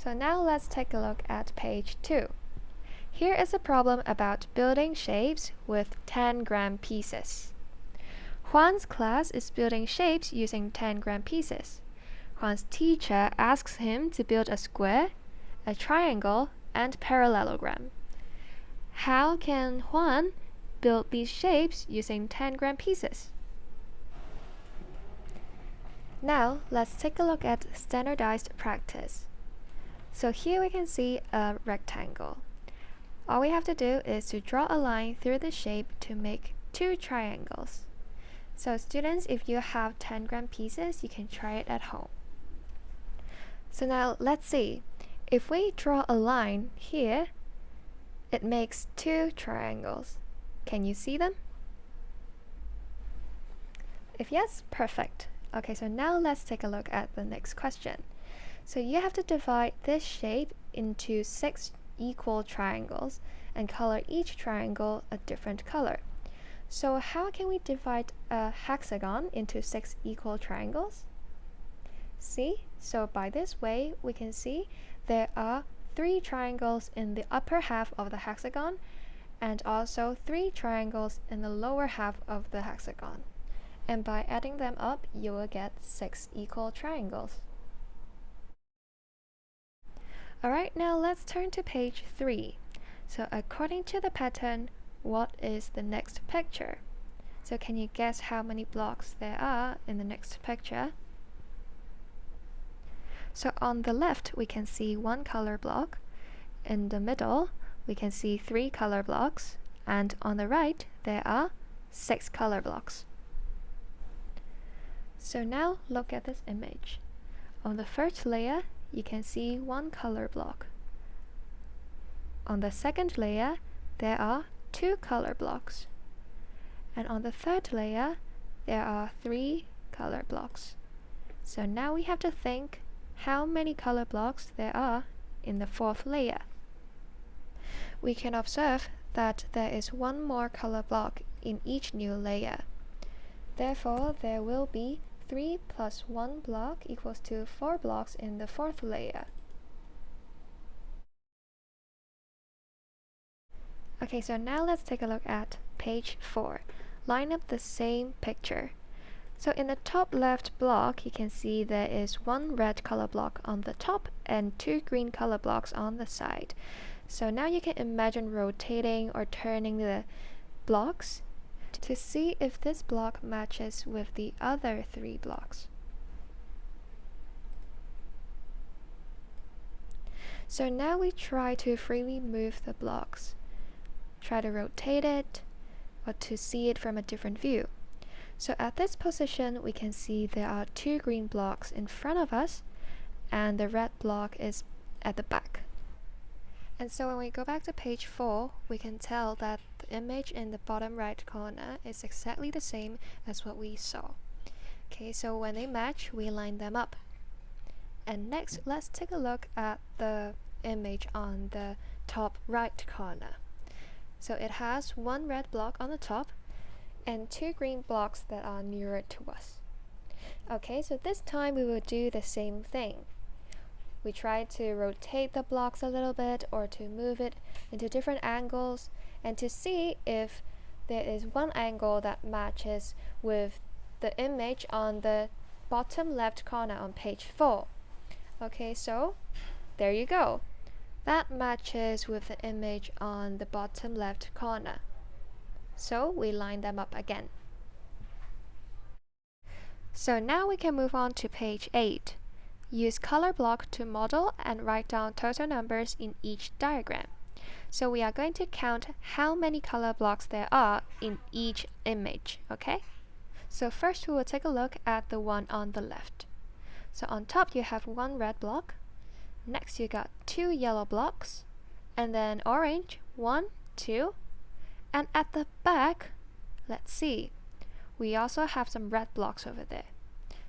So now let's take a look at page 2. Here is a problem about building shapes with 10-gram pieces. Juan's class is building shapes using 10-gram pieces. Juan's teacher asks him to build a square, a triangle, and parallelogram. How can Juan build these shapes using 10-gram pieces? Now let's take a look at standardized practice. So here we can see a rectangle. All we have to do is to draw a line through the shape to make 2 triangles. So students, if you have 10-gram pieces, you can try it at home. So now let's see. If we draw a line here, it makes 2 triangles. Can you see them? If yes, perfect. Okay, so now let's take a look at the next question. So you have to divide this shape into 6 equal triangles and color each triangle a different color. So how can we divide a hexagon into 6 equal triangles? See? So by this way, we can see there are 3 triangles in the upper half of the hexagon and also 3 triangles in the lower half of the hexagon. And by adding them up, you will get 6 equal triangles. Alright, now let's turn to page 3. So according to the pattern, what is the next picture? So can you guess how many blocks there are in the next picture? So on the left, we can see 1 color block. In the middle, we can see 3 color blocks. And on the right, there are 6 color blocks. So now look at this image. On the first layer, you can see 1 color block. On the second layer, there are 2 color blocks. And on the third layer, there are 3 color blocks. So now we have to think how many color blocks there are in the fourth layer. We can observe that there is 1 more color block in each new layer. Therefore, there will be 3 plus 1 block equals to 4 blocks in the fourth layer. Okay, so now let's take a look at page 4. Line up the same picture. So in the top left block, you can see there is 1 red color block on the top and 2 green color blocks on the side. So now you can imagine rotating or turning the blocks to see if this block matches with the other 3 blocks. So now we try to freely move the blocks. Try to rotate it or to see it from a different view. So at this position, we can see there are 2 green blocks in front of us and the red block is at the back. And so when we go back to page 4, we can tell that the image in the bottom right corner is exactly the same as what we saw. Okay, so when they match, we line them up. And next, let's take a look at the image on the top right corner. So it has 1 red block on the top and 2 green blocks that are nearer to us. Okay, so this time we will do the same thing. We try to rotate the blocks a little bit or to move it into different angles and to see if there is one angle that matches with the image on the bottom left corner on page 4. Okay, so there you go. That matches with the image on the bottom left corner. So we line them up again. So now we can move on to page 8. Use color block to model and write down total numbers in each diagram. So we are going to count how many color blocks there are in each image, okay? So first we will take a look at the one on the left. So on top you have 1 red block. Next you got 2 yellow blocks. And then orange, 1, 2. And at the back, let's see, we also have some red blocks over there.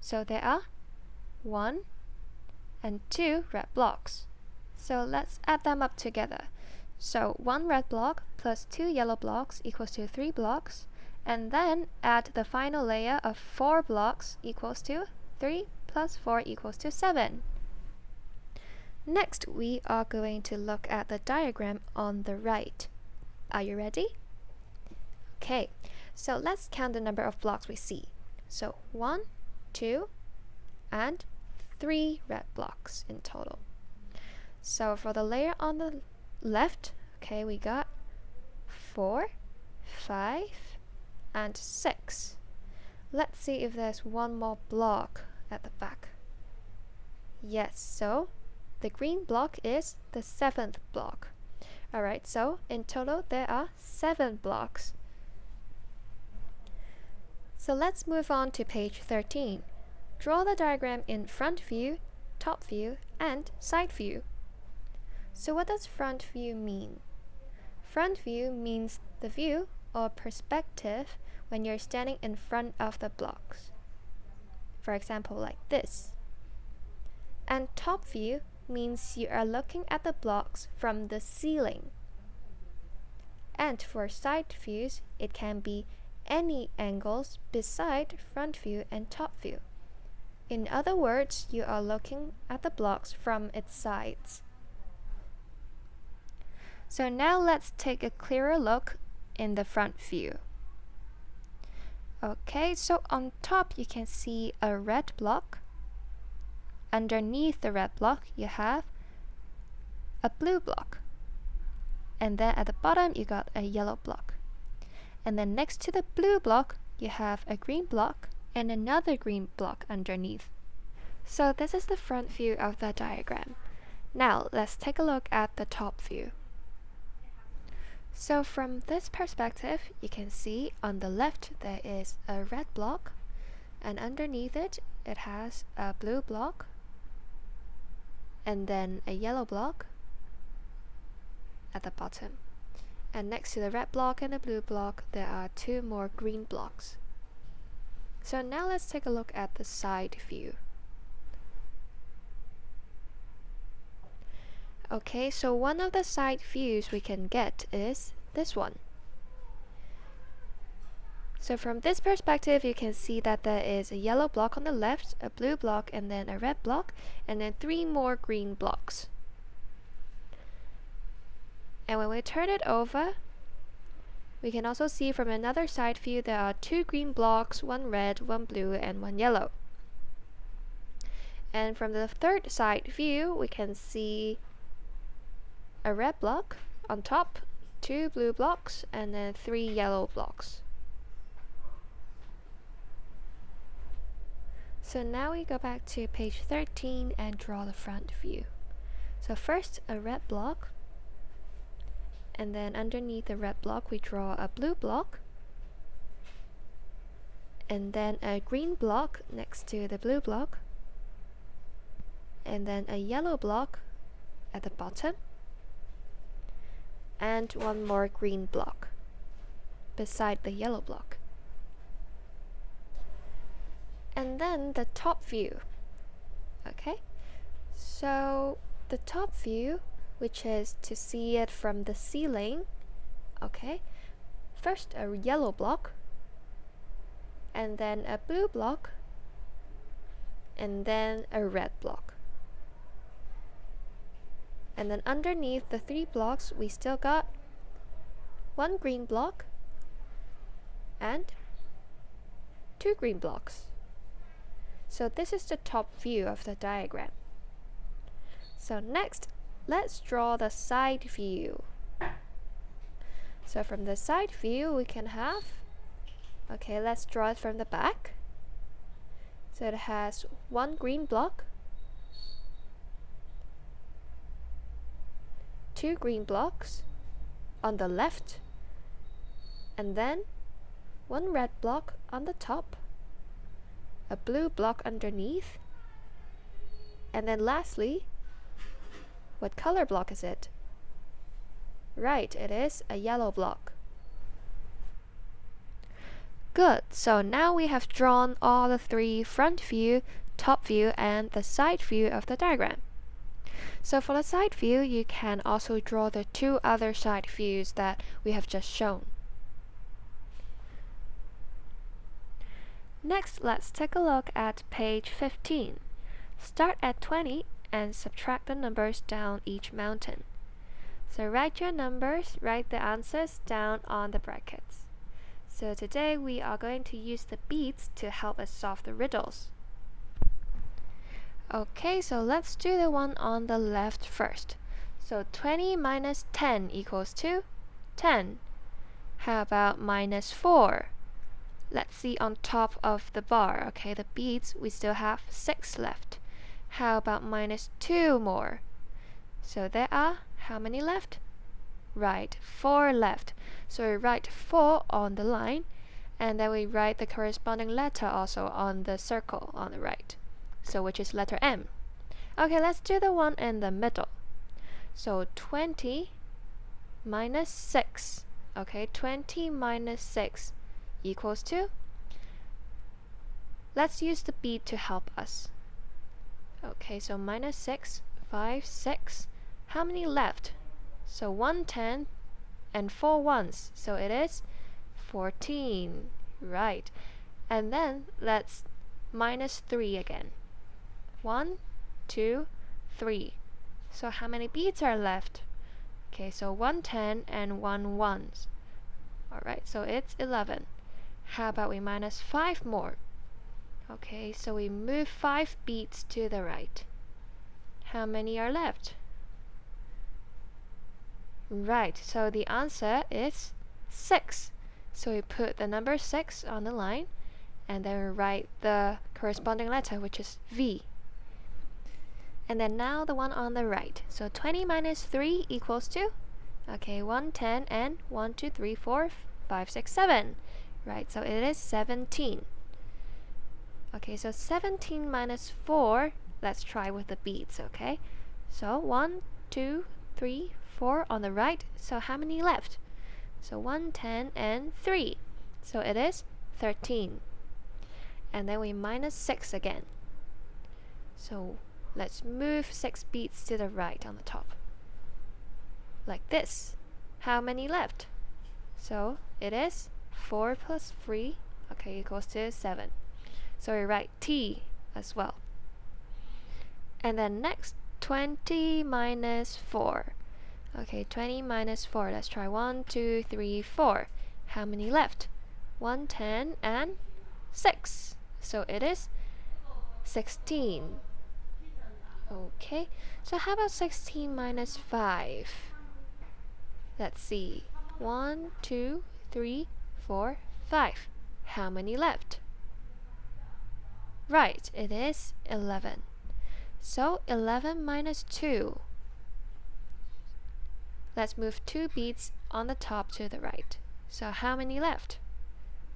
So there are 1 and 2 red blocks. So let's add them up together. So 1 red block plus 2 yellow blocks equals to 3 blocks. And then add the final layer of 4 blocks equals to 3 plus 4 equals to 7. Next, we are going to look at the diagram on the right. Are you ready? Okay, so let's count the number of blocks we see. So 1, 2, and 3 red blocks in total. So for the layer on the left, okay, we got 4, 5, and 6. Let's see if there's one more block at the back. Yes, so the green block is the 7th block. Alright, so in total there are 7 blocks. So let's move on to page 13. Draw the diagram in front view, top view, and side view. So what does front view mean? Front view means the view or perspective when you're standing in front of the blocks. For example, like this. And top view means you are looking at the blocks from the ceiling. And for side views, it can be any angles beside front view and top view. In other words, you are looking at the blocks from its sides. So now let's take a clearer look in the front view. Okay, so on top you can see a red block. Underneath the red block you have a blue block. And then at the bottom you got a yellow block. And then next to the blue block you have a green block and another green block underneath. So this is the front view of the diagram. Now let's take a look at the top view. So from this perspective, you can see on the left there is a red block, and underneath it, it has a blue block, and then a yellow block at the bottom. And next to the red block and the blue block, there are 2 more green blocks. So now let's take a look at the side view. Okay, so one of the side views we can get is this one. So from this perspective, you can see that there is a yellow block on the left, a blue block, and then a red block, and then 3 more green blocks. And when we turn it over, we can also see from another side view there are 2 green blocks, 1 red, 1 blue, and 1 yellow. And from the third side view, we can see a red block on top, 2 blue blocks, and then 3 yellow blocks. So now we go back to page 13 and draw the front view. So first a red block, and then underneath the red block we draw a blue block, and then a green block next to the blue block, and then a yellow block at the bottom, and 1 more green block beside the yellow block. And then the top view. Okay, so the top view, which is to see it from the ceiling. Okay, first a yellow block, and then a blue block, and then a red block. And then underneath the 3 blocks, we still got 1 green block and 2 green blocks. So this is the top view of the diagram. So next, let's draw the side view. So from the side view, we can have, okay, let's draw it from the back. So it has 1 green block, 2 green blocks on the left, and then 1 red block on the top, a blue block underneath, and then lastly, what color block is it? Right, it is a yellow block. Good, so now we have drawn all the 3 front view, top view, and the side view of the diagram. So for the side view, you can also draw the 2 other side views that we have just shown. Next, let's take a look at page 15. Start at 20 and subtract the numbers down each mountain. So write your numbers, write the answers down on the brackets. So today we are going to use the beads to help us solve the riddles. Okay, so let's do the one on the left first. So 20 minus 10 equals to 10. How about minus 4? Let's see on top of the bar, okay, the beads, we still have 6 left. How about minus 2 more? So there are how many left? Right, 4 left. So we write 4 on the line, and then we write the corresponding letter also on the circle on the right. So which is letter M. Okay, let's do the one in the middle. So 20 minus 6. Okay, 20 minus 6 equals to? Let's use the bead to help us. Okay, so minus 6, 5, 6. How many left? So 1 10 and 4 ones. So it is 14. Right. And then let's minus 3 again. 1, 2, 3. So how many beads are left? Okay, so 1 10 and 1 ones. Alright, so it's 11. How about we minus 5 more? Okay, so we move 5 beads to the right. How many are left? Right, so the answer is 6. So we put the number 6 on the line, and then we write the corresponding letter, which is V. And then now the one on the right. So 20 minus 3 equals to? Okay, 1 10 and 1 2 3 4 5 6 7. Right, so it is 17. Okay, so 17 minus 4, let's try with the beads, okay? So 1 2 3 4 on the right. So how many left? So 1 10 and 3. So it is 13. And then we minus 6 again. So let's move 6 beads to the right on the top. Like this. How many left? So it is 4 plus 3, okay, equals to 7. So we write T as well. And then next, 20 minus 4. Okay, 20 minus 4. Let's try 1, 2, 3, 4. How many left? 1 10 and 6. So it is 16. Okay, so how about 16 minus 5? Let's see. 1, 2, 3, 4, 5. How many left? Right, it is 11. So 11 minus 2. Let's move 2 beads on the top to the right. So how many left?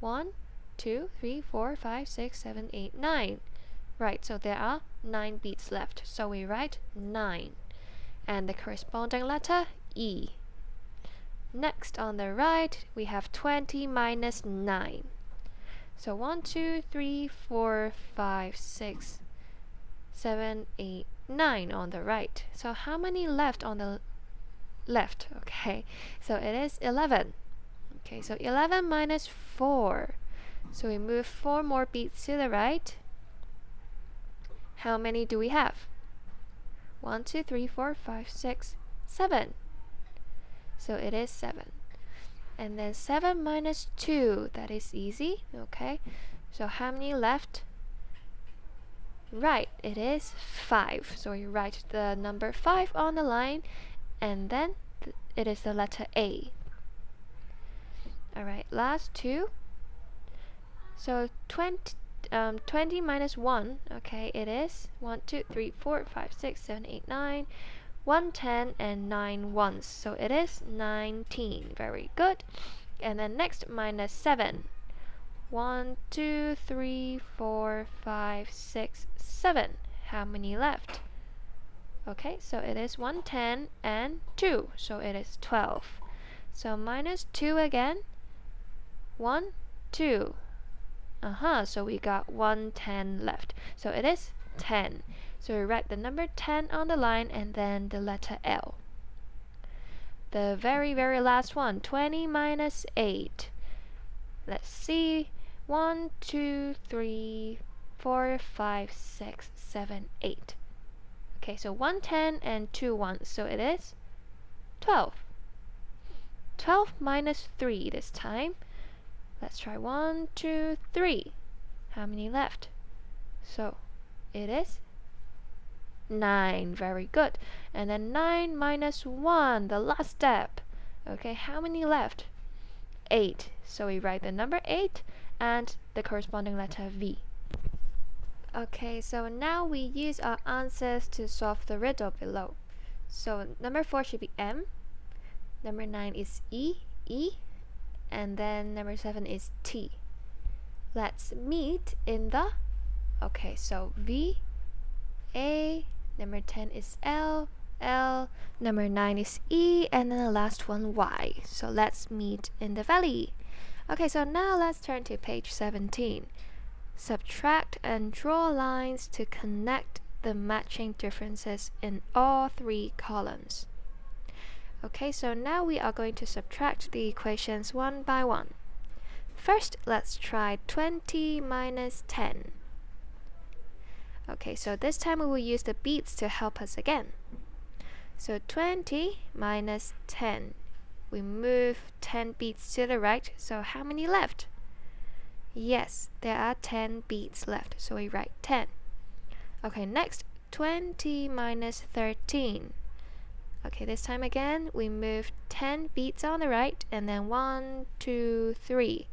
1, 2, 3, 4, 5, 6, 7, 8, 9. Right, so there are 9 beads left. So we write 9. And the corresponding letter E. Next on the right, we have 20 minus 9. So 1, 2, 3, 4, 5, 6, 7, 8, 9 on the right. So how many left on the left? Okay, so it is 11. Okay, so 11 minus 4. So we move 4 more beads to the right. How many do we have? 1, 2, 3, 4, 5, 6, 7. So it is 7. And then 7 minus 2, that is easy, okay? So how many left? Right, it is 5. So we write the number 5 on the line, and then it is the letter A. Alright, last 2. So 20 minus 1, okay, it is 1, 2, 3, 4, 5, 6, 7, 8, 9. 1 10 and 9 ones, so it is 19. Very good. And then next, minus 7. 1 2 3 4 5 6 7. How many left? Okay, so it is 1 10 and 2, so it is 12. So minus 2 again. 1 2. So we got 1 10 left, so it is 10. So we write the number 10 on the line and then the letter L. The very last one, 20 minus 8. Let's see. 1 2 3 4 5 6 7 8. Okay, so 1 10 and 2 1, so it is 12. 12 minus 3 this time. Let's try 1 2 3. How many left? So it is 9. Very good. And then 9 minus 1, the last step. Okay, how many left? 8. So we write the number 8 and the corresponding letter V. Okay, so now we use our answers to solve the riddle below. So number 4 should be M, number 9 is E, and then number 7 is T. Let's meet in the, okay, so V, A, number 10 is L, number 9 is E, and then the last one Y. So let's meet in the valley. Okay, so now let's turn to page 17. Subtract and draw lines to connect the matching differences in all 3 columns. Okay, so now we are going to subtract the equations one by one. First, let's try 20 minus 10. Okay, so this time we will use the beads to help us again. So 20 minus 10. We move 10 beads to the right, so how many left? Yes, there are 10 beads left, so we write 10. Okay, next, 20 minus 13. Okay, this time again, we move 10 beads on the right, and then 1, 2, 3.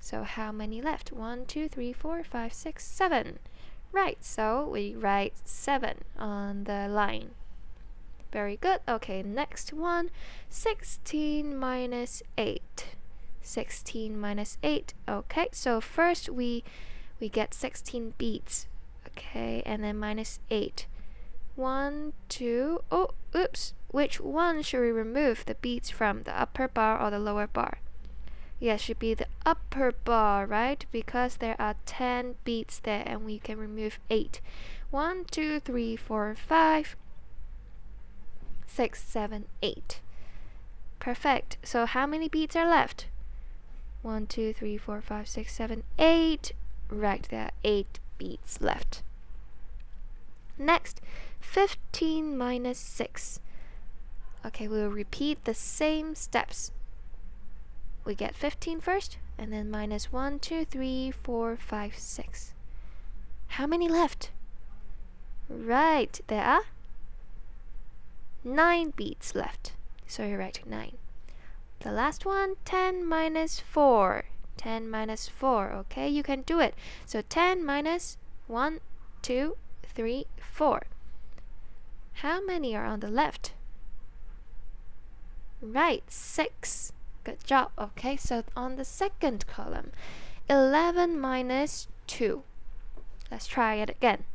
So how many left? 1, 2, 3, 4, 5, 6, 7. Right, so we write 7 on the line. Very good. Okay, next one, 16 minus 8. 16 minus 8. Okay, so first we get 16 beads. Okay, and then minus 8. 1, 2, oh, oops. Which one should we remove the beads from, the upper bar or the lower bar? Yes, should be the upper bar, right? Because there are 10 beads there and we can remove 8. 1, 2, 3, 4, 5, 6, 7, 8. Perfect. So how many beads are left? 1, 2, 3, 4, 5, 6, 7, 8. Right, there are 8 beads left. Next, 15 minus 6. Okay, we'll repeat the same steps. We get 15 first, and then minus 1, 2, 3, 4, 5, 6. How many left? Right, there are 9 beads left. So you write 9. The last one, 10 minus 4. 10 minus 4, okay, you can do it. So 10 minus 1, 2, 3, 4. How many are on the left? Right, 6. Good job. Okay, so on the second column, 11 minus 2. Let's try it again.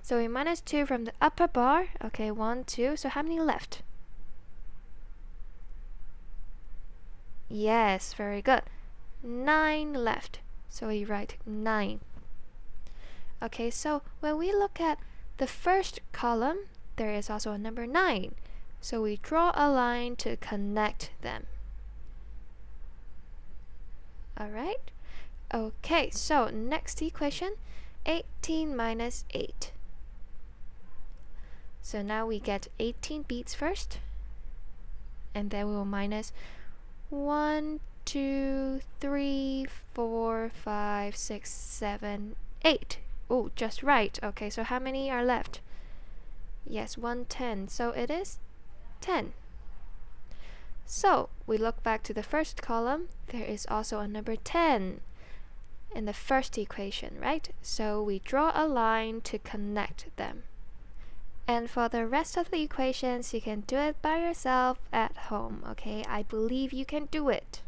So we minus 2 from the upper bar. Okay, 1, 2. So how many left? Yes, very good. 9 left. So we write 9. Okay, so when we look at the first column, there is also a number 9. So we draw a line to connect them. Alright? Okay, so next equation, 18 minus 8. So now we get 18 beads first, and then we will minus 1, 2, 3, 4, 5, 6, 7, 8. Oh, just right. Okay, so how many are left? Yes, 1, 10. So it is 10. So we look back to the first column. There is also a number 10 in the first equation, right? So we draw a line to connect them. And for the rest of the equations, you can do it by yourself at home, okay? I believe you can do it.